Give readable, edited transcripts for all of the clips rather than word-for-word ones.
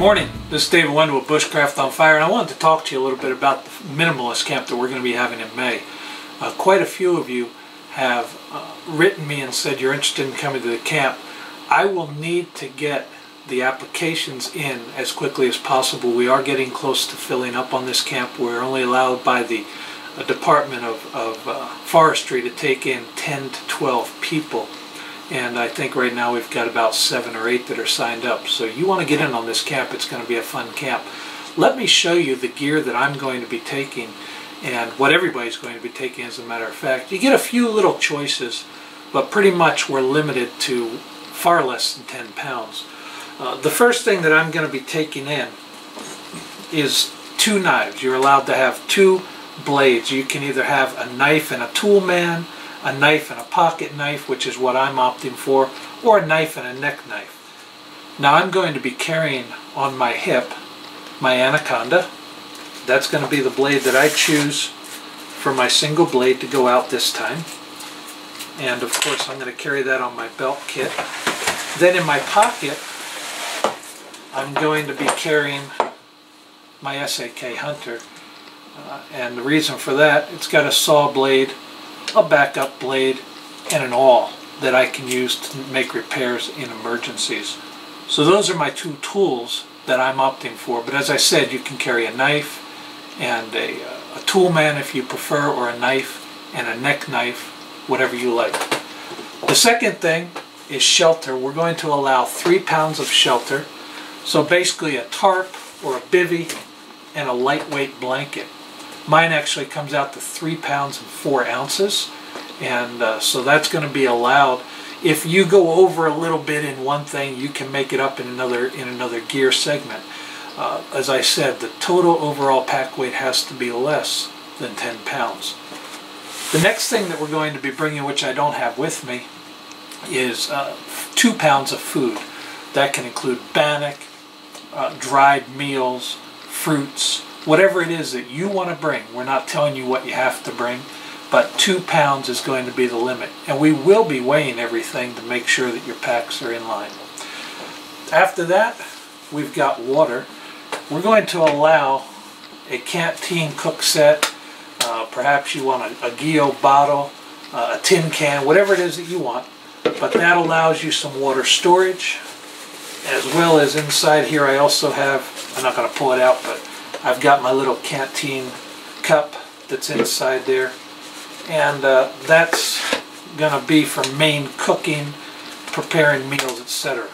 Morning, this is David Wendell with Bushcraft on Fire, and I wanted to talk to you a little bit about the minimalist camp that we're going to be having in May. Quite a few of you have written me and said you're interested in coming to the camp. I will need to get the applications in as quickly as possible. We are getting close to filling up on this camp. We're only allowed by the Department of Forestry to take in 10 to 12 people. And I think right now we've got about 7 or 8 that are signed up. So you want to get in on this camp. It's going to be a fun camp. Let me show you the gear that I'm going to be taking and what everybody's going to be taking, as a matter of fact. You get a few little choices, but pretty much we're limited to far less than 10 pounds. The first thing that I'm going to be taking in is 2 knives. You're allowed to have 2 blades. You can either have a knife and a tool man, a knife and a pocket knife, which is what I'm opting for, or a knife and a neck knife. Now I'm going to be carrying on my hip my Anaconda. That's going to be the blade that I choose for my single blade to go out this time. And of course I'm going to carry that on my belt kit. Then in my pocket I'm going to be carrying my SAK Hunter. And the reason for that, it's got a saw blade, a backup blade, and an awl that I can use to make repairs in emergencies. So those are my 2 tools that I'm opting for. But as I said, you can carry a knife and a tool man if you prefer, or a knife and a neck knife, whatever you like. The second thing is shelter. We're going to allow 3 pounds of shelter. So basically a tarp or a bivvy and a lightweight blanket. Mine actually comes out to 3 pounds and 4 ounces, and so that's going to be allowed. If you go over a little bit in one thing, you can make it up in another gear segment. As I said, the total overall pack weight has to be less than 10 pounds. The next thing that we're going to be bringing, which I don't have with me, is 2 pounds of food. That can include bannock, dried meals, fruits, whatever it is that you want to bring. We're not telling you what you have to bring, but 2 pounds is going to be the limit. And we will be weighing everything to make sure that your packs are in line. After that, we've got water. We're going to allow a canteen cook set. Perhaps you want a Gio bottle, a tin can, whatever it is that you want. But that allows you some water storage, as well as inside here I also have, I'm not going to pull it out, but I've got my little canteen cup that's inside there, and that's going to be for main cooking, preparing meals, etc.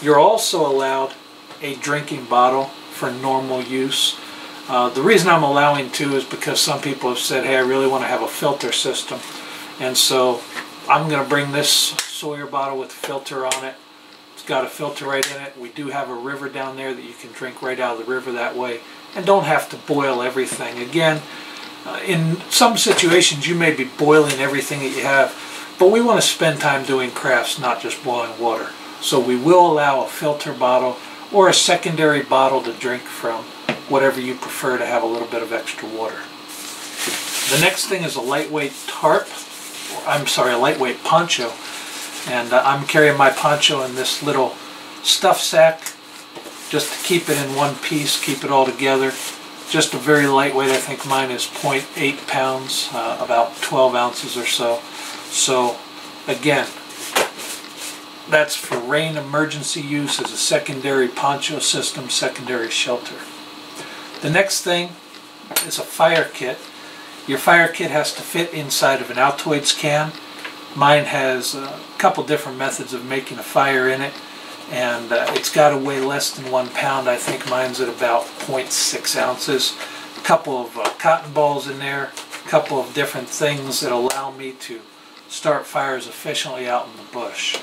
You're also allowed a drinking bottle for normal use. The reason I'm allowing 2 is because some people have said, hey, I really want to have a filter system, and so I'm going to bring this Sawyer bottle with a filter on it. It's got a filter right in it. We do have a river down there that you can drink right out of the river that way, and don't have to boil everything. Again, in some situations you may be boiling everything that you have, but we want to spend time doing crafts, not just boiling water. So we will allow a filter bottle or a secondary bottle to drink from, whatever you prefer to have a little bit of extra water. The next thing is a lightweight tarp, a lightweight poncho. And I'm carrying my poncho in this little stuff sack just to keep it in one piece, keep it all together. Just a very lightweight. I think mine is 0.8 pounds, about 12 ounces or so. So again, that's for rain emergency use as a secondary poncho system, secondary shelter. The next thing is a fire kit. Your fire kit has to fit inside of an Altoids can. Mine has a couple different methods of making a fire in it, and it's got to weigh less than 1 pound. I think mine's at about 0.6 ounces. A couple of cotton balls in there, a couple of different things that allow me to start fires efficiently out in the bush.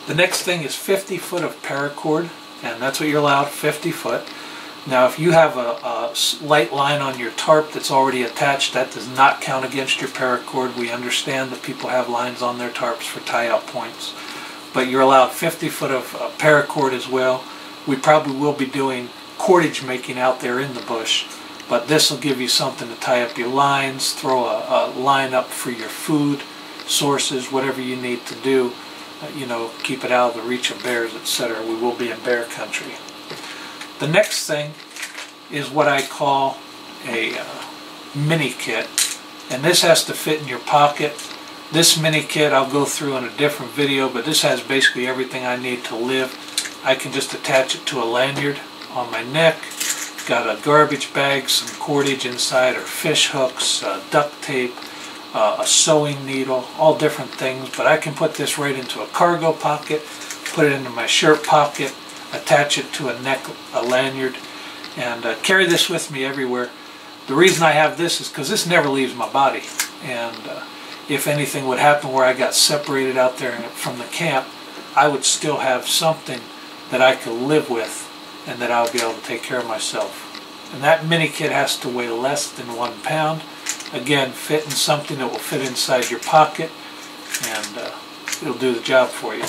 The next thing is 50 foot of paracord, and that's what you're allowed, 50 foot. Now if you have a light line on your tarp that's already attached, that does not count against your paracord. We understand that people have lines on their tarps for tie-out points. But you're allowed 50 foot of paracord as well. We probably will be doing cordage making out there in the bush, but this will give you something to tie up your lines, throw a line up for your food sources, whatever you need to do. you know, keep it out of the reach of bears, etc. We will be in bear country. The next thing is what I call a mini kit, and this has to fit in your pocket. This mini kit I'll go through in a different video, but this has basically everything I need to live. I can just attach it to a lanyard on my neck. Got a garbage bag, some cordage inside, or fish hooks, duct tape, a sewing needle, all different things. But I can put this right into a cargo pocket, put it into my shirt pocket, attach it to a lanyard, and carry this with me everywhere. The reason I have this is because this never leaves my body, and if anything would happen where I got separated out there from the camp, I would still have something that I could live with and that I would be able to take care of myself. And that mini kit has to weigh less than 1 pound. Again, fit in something that will fit inside your pocket, and it'll do the job for you.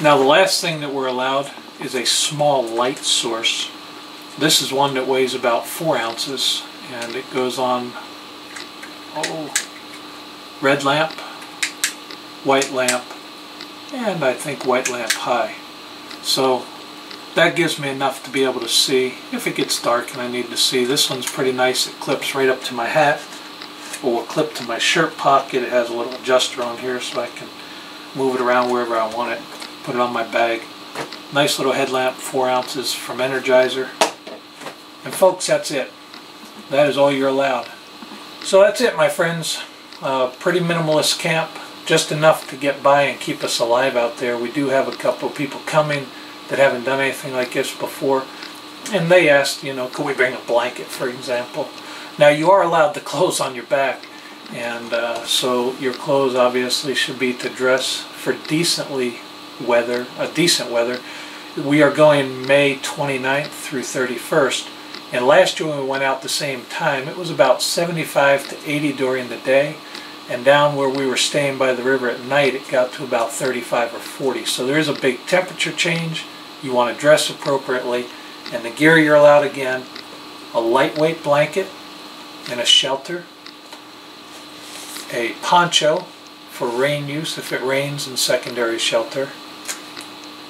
Now the last thing that we're allowed is a small light source. This is one that weighs about 4 ounces, and it goes on red lamp, white lamp, and I think white lamp high. So that gives me enough to be able to see if it gets dark and I need to see. This one's pretty nice. It clips right up to my hat, or will clip to my shirt pocket. It has a little adjuster on here so I can move it around wherever I want it. Put it on my bag. Nice little headlamp, 4 ounces from Energizer. And folks, that's it. That is all you're allowed. So that's it, my friends. Pretty minimalist camp. Just enough to get by and keep us alive out there. We do have a couple of people coming that haven't done anything like this before, and they asked, you know, could we bring a blanket, for example. Now you are allowed the clothes on your back, and so your clothes obviously should be to dress for decent weather. We are going May 29th through 31st, and last year when we went out the same time, it was about 75 to 80 during the day, and down where we were staying by the river at night, it got to about 35 or 40. So there is a big temperature change. You want to dress appropriately, and the gear you're allowed, again, a lightweight blanket and a shelter, a poncho for rain use if it rains, and secondary shelter,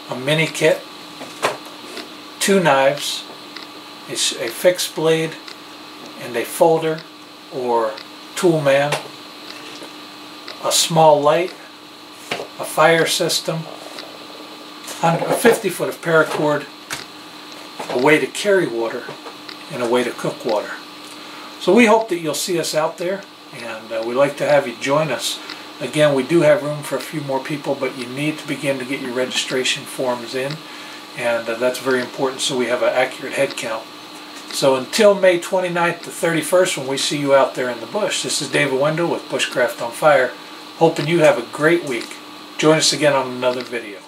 a mini kit, 2 knives, a fixed blade, and a folder or tool man, a small light, a fire system, a 50-foot of paracord, a way to carry water, and a way to cook water. So we hope that you'll see us out there, and we'd like to have you join us. Again, we do have room for a few more people, but you need to begin to get your registration forms in, and that's very important so we have an accurate head count. So until May 29th to 31st, when we see you out there in the bush, this is David Wendell with Bushcraft on Fire, hoping you have a great week. Join us again on another video.